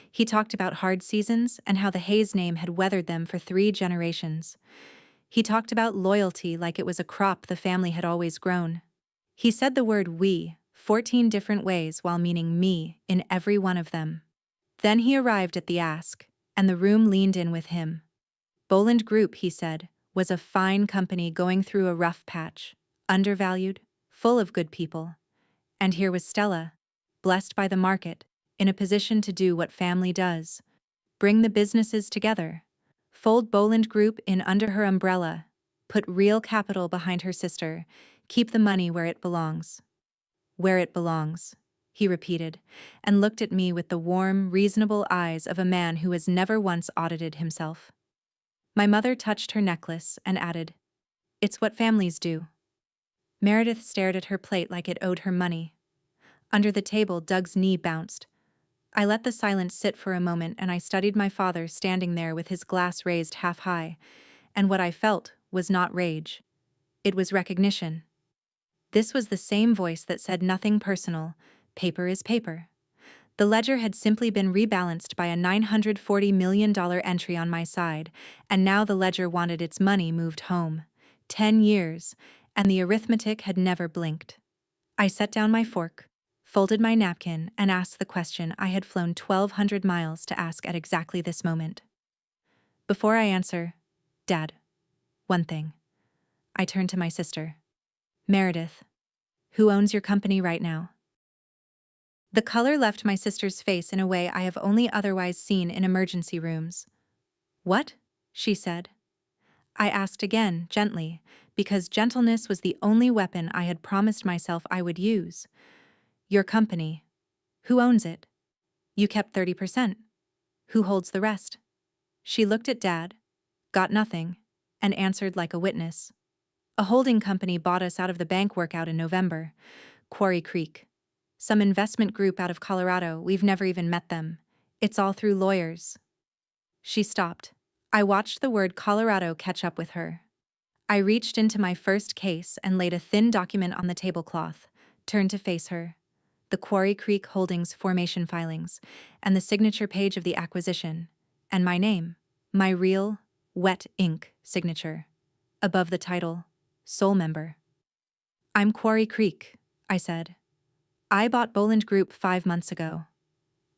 He talked about hard seasons and how the Hayes name had weathered them for 3 generations. He talked about loyalty like it was a crop the family had always grown. He said the word "we" 14 different ways while meaning me in every one of them. Then he arrived at the ask, and the room leaned in with him. Boland Group, he said, was a fine company going through a rough patch, undervalued, full of good people. And here was Stella, blessed by the market, in a position to do what family does: bring the businesses together, fold Boland Group in under her umbrella, put real capital behind her sister, keep the money where it belongs. Where it belongs, he repeated, and looked at me with the warm, reasonable eyes of a man who has never once audited himself. My mother touched her necklace and added, "It's what families do." Meredith stared at her plate like it owed her money. Under the table, Doug's knee bounced. I let the silence sit for a moment, and I studied my father standing there with his glass raised half high, and what I felt was not rage. It was recognition. This was the same voice that said nothing personal, paper is paper. The ledger had simply been rebalanced by a $940 million entry on my side, and now the ledger wanted its money moved home. 10 years, and the arithmetic had never blinked. I set down my fork, folded my napkin, and asked the question I had flown 1,200 miles to ask at exactly this moment. Before I answer, Dad, one thing. I turned to my sister. Meredith, who owns your company right now? The color left my sister's face in a way I have only otherwise seen in emergency rooms. What? She said. I asked again, gently, because gentleness was the only weapon I had promised myself I would use. Your company. Who owns it? You kept 30%. Who holds the rest? She looked at Dad, got nothing, and answered like a witness. A holding company bought us out of the bank workout in November. Quarry Creek. Some investment group out of Colorado, we've never even met them. It's all through lawyers. She stopped. I watched the word Colorado catch up with her. I reached into my first case and laid a thin document on the tablecloth, turned to face her. The Quarry Creek Holdings formation filings, and the signature page of the acquisition, and my name, my real, wet ink signature. Above the title, Sole Member. I'm Quarry Creek, I said. I bought Boland Group 5 months ago.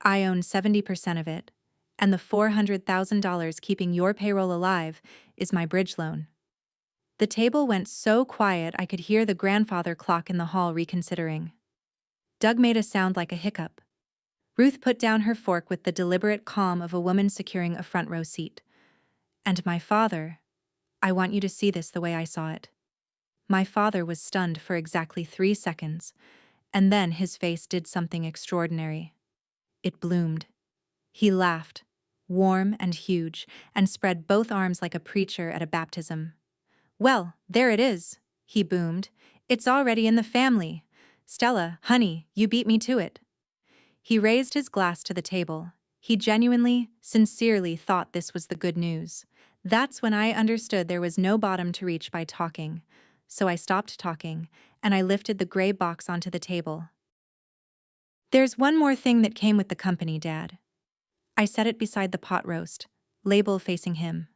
I own 70% of it, and the $400,000 keeping your payroll alive is my bridge loan. The table went so quiet I could hear the grandfather clock in the hall reconsidering. Doug made a sound like a hiccup. Ruth put down her fork with the deliberate calm of a woman securing a front row seat. And my father, I want you to see this the way I saw it. My father was stunned for exactly 3 seconds, and then his face did something extraordinary. It bloomed. He laughed, warm and huge, and spread both arms like a preacher at a baptism. "Well, there it is," he boomed. "It's already in the family. Stella, honey, you beat me to it." He raised his glass to the table. He genuinely, sincerely thought this was the good news. That's when I understood there was no bottom to reach by talking. So I stopped talking, and I lifted the gray box onto the table. "There's one more thing that came with the company, Dad." I set it beside the pot roast, label facing him.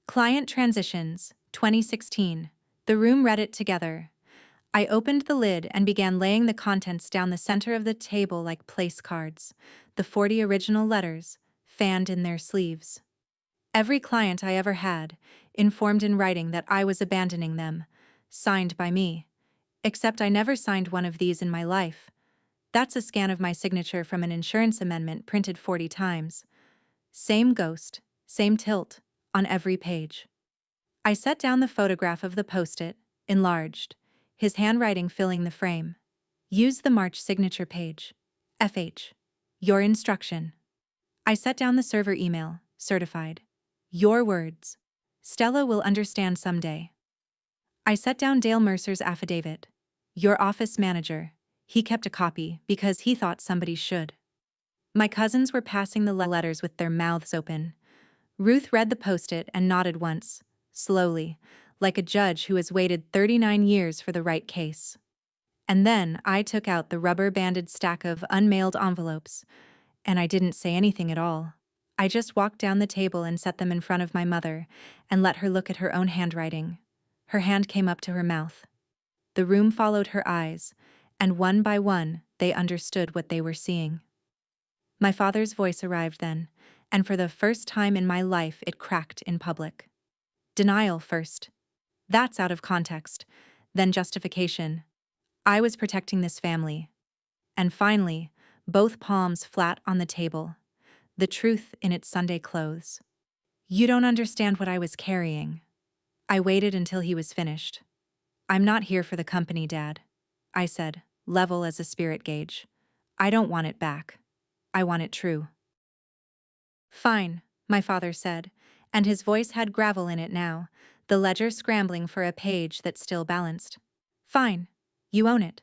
"Client Transitions, 2016, The room read it together. I opened the lid and began laying the contents down the center of the table like place cards, the 40 original letters, fanned in their sleeves. Every client I ever had, informed in writing that I was abandoning them, signed by me. Except I never signed one of these in my life. That's a scan of my signature from an insurance amendment printed 40 times. Same ghost, same tilt, on every page. I set down the photograph of the post-it, enlarged, his handwriting filling the frame. Use the March signature page. FH. Your instruction. I set down the server email, certified. Your words. Stella will understand someday. I set down Dale Mercer's affidavit. Your office manager. He kept a copy because he thought somebody should. My cousins were passing the letters with their mouths open. Ruth read the post-it and nodded once, slowly, like a judge who has waited 39 years for the right case. And then I took out the rubber-banded stack of unmailed envelopes, and I didn't say anything at all. I just walked down the table and set them in front of my mother and let her look at her own handwriting. Her hand came up to her mouth. The room followed her eyes, and one by one, they understood what they were seeing. My father's voice arrived then, and for the first time in my life it cracked in public. Denial first. That's out of context. Then justification. I was protecting this family. And finally, both palms flat on the table. The truth in its Sunday clothes. You don't understand what I was carrying. I waited until he was finished. I'm not here for the company, Dad, I said, level as a spirit gauge. I don't want it back. I want it true. Fine, my father said, and his voice had gravel in it now, the ledger scrambling for a page that still balanced. Fine, you own it.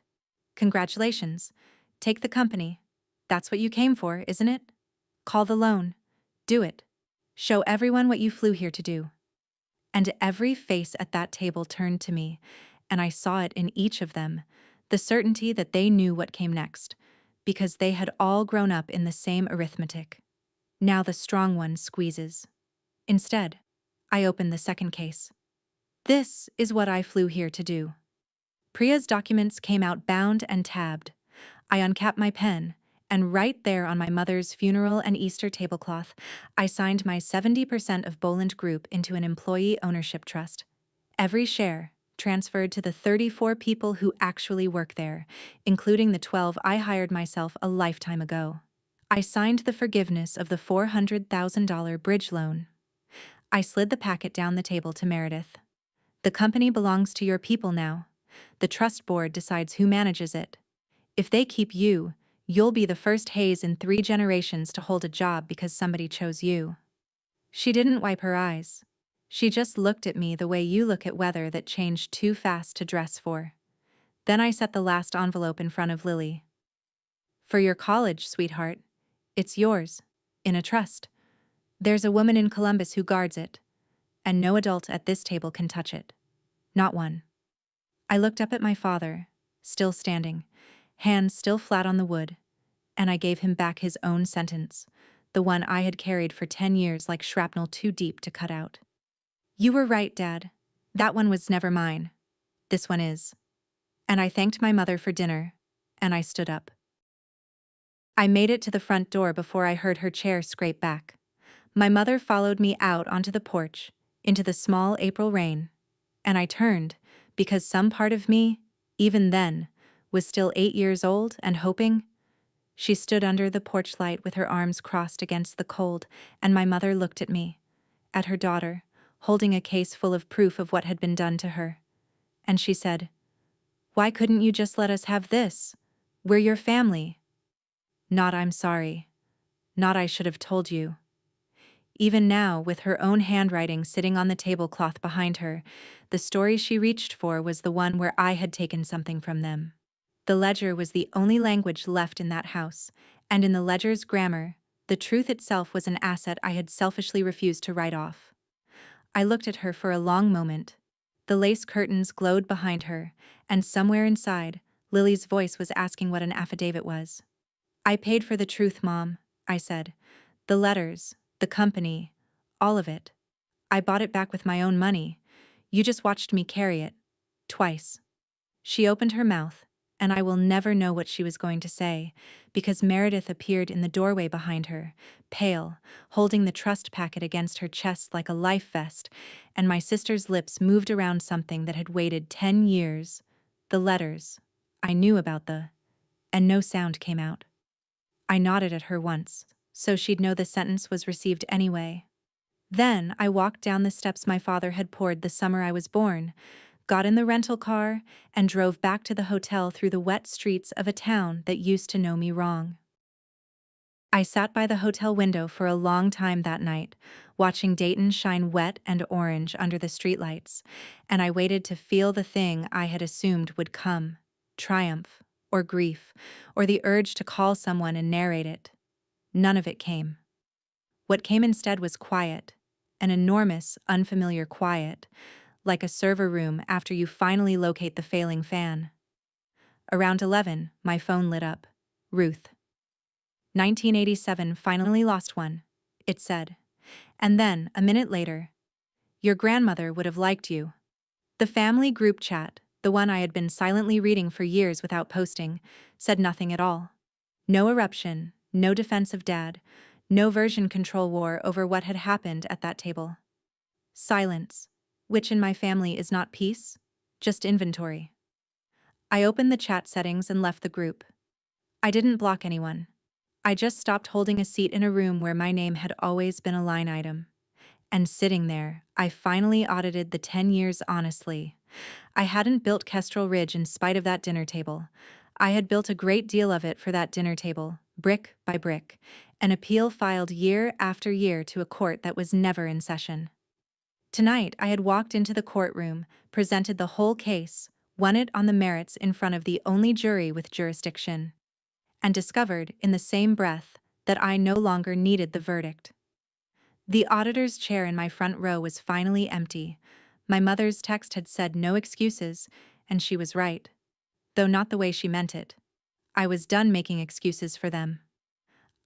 Congratulations. Take the company. That's what you came for, isn't it? Call the loan. Do it. Show everyone what you flew here to do. And every face at that table turned to me, and I saw it in each of them, the certainty that they knew what came next, because they had all grown up in the same arithmetic. Now the strong one squeezes. Instead, I opened the second case. This is what I flew here to do. Priya's documents came out bound and tabbed. I uncapped my pen, and right there on my mother's funeral and Easter tablecloth, I signed my 70% of Boland Group into an employee ownership trust. Every share transferred to the 34 people who actually work there, including the 12 I hired myself a lifetime ago. I signed the forgiveness of the $400,000 bridge loan. I slid the packet down the table to Meredith. The company belongs to your people now. The trust board decides who manages it. If they keep you, you'll be the first Hayes in 3 generations to hold a job because somebody chose you. She didn't wipe her eyes. She just looked at me the way you look at weather that changed too fast to dress for. Then I set the last envelope in front of Lily. For your college, sweetheart. It's yours, in a trust. There's a woman in Columbus who guards it, and no adult at this table can touch it. Not one. I looked up at my father, still standing, hands still flat on the wood, and I gave him back his own sentence, the one I had carried for 10 years like shrapnel too deep to cut out. You were right, Dad. That one was never mine. This one is. And I thanked my mother for dinner, and I stood up. I made it to the front door before I heard her chair scrape back. My mother followed me out onto the porch, into the small April rain, and I turned, because some part of me, even then, was still 8 years old and hoping. She stood under the porch light with her arms crossed against the cold, and my mother looked at me, at her daughter, holding a case full of proof of what had been done to her. And she said, "Why couldn't you just let us have this? We're your family." Not "I'm sorry." Not "I should have told you." Even now, with her own handwriting sitting on the tablecloth behind her, the story she reached for was the one where I had taken something from them. The ledger was the only language left in that house, and in the ledger's grammar, the truth itself was an asset I had selfishly refused to write off. I looked at her for a long moment. The lace curtains glowed behind her, and somewhere inside, Lily's voice was asking what an affidavit was. "I paid for the truth, Mom," I said. "The letters, the company, all of it. I bought it back with my own money. You just watched me carry it. Twice. She opened her mouth, and I will never know what she was going to say, because Meredith appeared in the doorway behind her, pale, holding the trust packet against her chest like a life vest, and my sister's lips moved around something that had waited 10 years. The letters. I knew about and no sound came out. I nodded at her once, so she'd know the sentence was received anyway. Then I walked down the steps my father had poured the summer I was born, got in the rental car, and drove back to the hotel through the wet streets of a town that used to know me wrong. I sat by the hotel window for a long time that night, watching Dayton shine wet and orange under the streetlights, and I waited to feel the thing I had assumed would come: triumph, or grief, or the urge to call someone and narrate it. None of it came. What came instead was quiet, an enormous, unfamiliar quiet, like a server room after you finally locate the failing fan. Around 11, my phone lit up. Ruth. 1987 finally lost one, it said. And then, a minute later, your grandmother would have liked you. The family group chat, the one I had been silently reading for years without posting, said nothing at all. No eruption, no defense of Dad, no version control war over what had happened at that table. Silence, which in my family is not peace, just inventory. I opened the chat settings and left the group. I didn't block anyone. I just stopped holding a seat in a room where my name had always been a line item. And sitting there, I finally audited the 10 years honestly. I hadn't built Kestrel Ridge in spite of that dinner table. I had built a great deal of it for that dinner table, brick by brick, an appeal filed year after year to a court that was never in session. Tonight, I had walked into the courtroom, presented the whole case, won it on the merits in front of the only jury with jurisdiction, and discovered, in the same breath, that I no longer needed the verdict. The auditor's chair in my front row was finally empty. My mother's text had said no excuses, and she was right. Though not the way she meant it. I was done making excuses for them.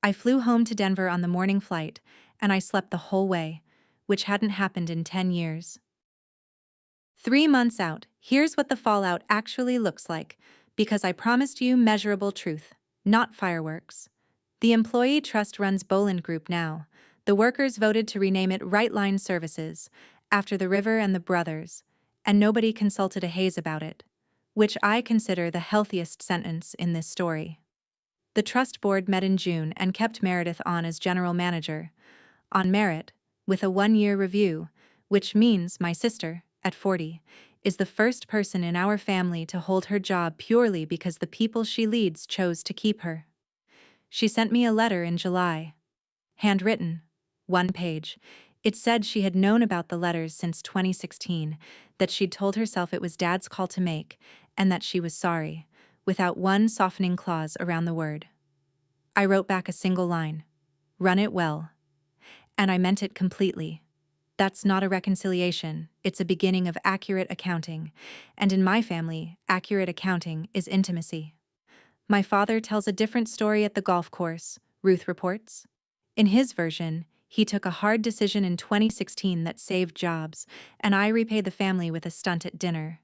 I flew home to Denver on the morning flight, and I slept the whole way, which hadn't happened in 10 years. 3 months out, here's what the fallout actually looks like, because I promised you measurable truth, not fireworks. The Employee Trust runs Boland Group now. The workers voted to rename it Right Line Services, after the river and the brothers, and nobody consulted a Hayes about it, which I consider the healthiest sentence in this story. The trust board met in June and kept Meredith on as general manager, on merit, with a 1-year review, which means my sister, at 40, is the first person in our family to hold her job purely because the people she leads chose to keep her. She sent me a letter in July. Handwritten. 1 page. It said she had known about the letters since 2016, that she'd told herself it was Dad's call to make, and that she was sorry, without one softening clause around the word. I wrote back a single line. Run it well. And I meant it completely. That's not a reconciliation, it's a beginning of accurate accounting, and in my family, accurate accounting is intimacy. My father tells a different story at the golf course, Ruth reports. In his version, he took a hard decision in 2016 that saved jobs, and I repay the family with a stunt at dinner.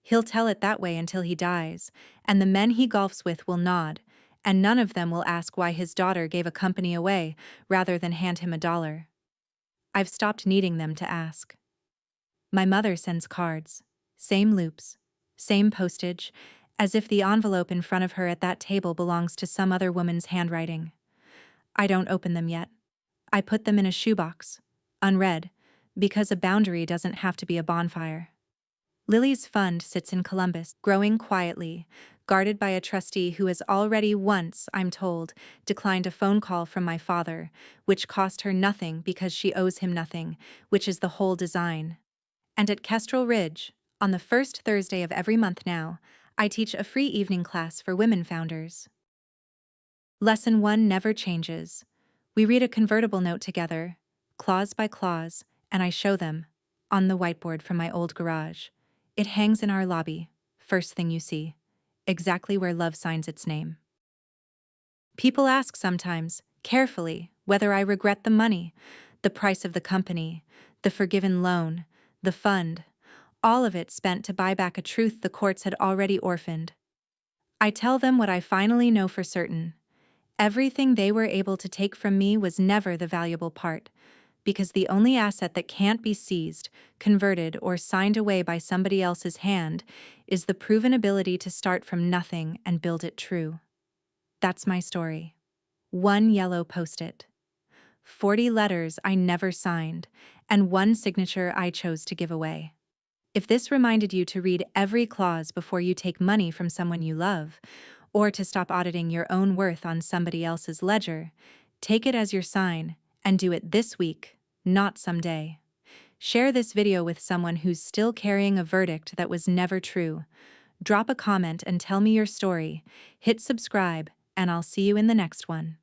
He'll tell it that way until he dies, and the men he golfs with will nod, and none of them will ask why his daughter gave a company away rather than hand him $1. I've stopped needing them to ask. My mother sends cards. Same loops. Same postage, as if the envelope in front of her at that table belongs to some other woman's handwriting. I don't open them yet. I put them in a shoebox, unread, because a boundary doesn't have to be a bonfire. Lily's fund sits in Columbus, growing quietly, guarded by a trustee who has already once, I'm told, declined a phone call from my father, which cost her nothing because she owes him nothing, which is the whole design. And at Kestrel Ridge, on the first Thursday of every month now, I teach a free evening class for women founders. Lesson 1 never changes. We read a convertible note together, clause by clause, and I show them, on the whiteboard from my old garage. It hangs in our lobby, first thing you see, exactly where love signs its name. People ask sometimes, carefully, whether I regret the money, the price of the company, the forgiven loan, the fund, all of it spent to buy back a truth the courts had already orphaned. I tell them what I finally know for certain. Everything they were able to take from me was never the valuable part, because the only asset that can't be seized, converted, or signed away by somebody else's hand is the proven ability to start from nothing and build it true. That's my story. One yellow post-it. 40 letters I never signed, and one signature I chose to give away. If this reminded you to read every clause before you take money from someone you love, or to stop auditing your own worth on somebody else's ledger, take it as your sign and do it this week, not someday. Share this video with someone who's still carrying a verdict that was never true. Drop a comment and tell me your story. Hit subscribe, and I'll see you in the next one.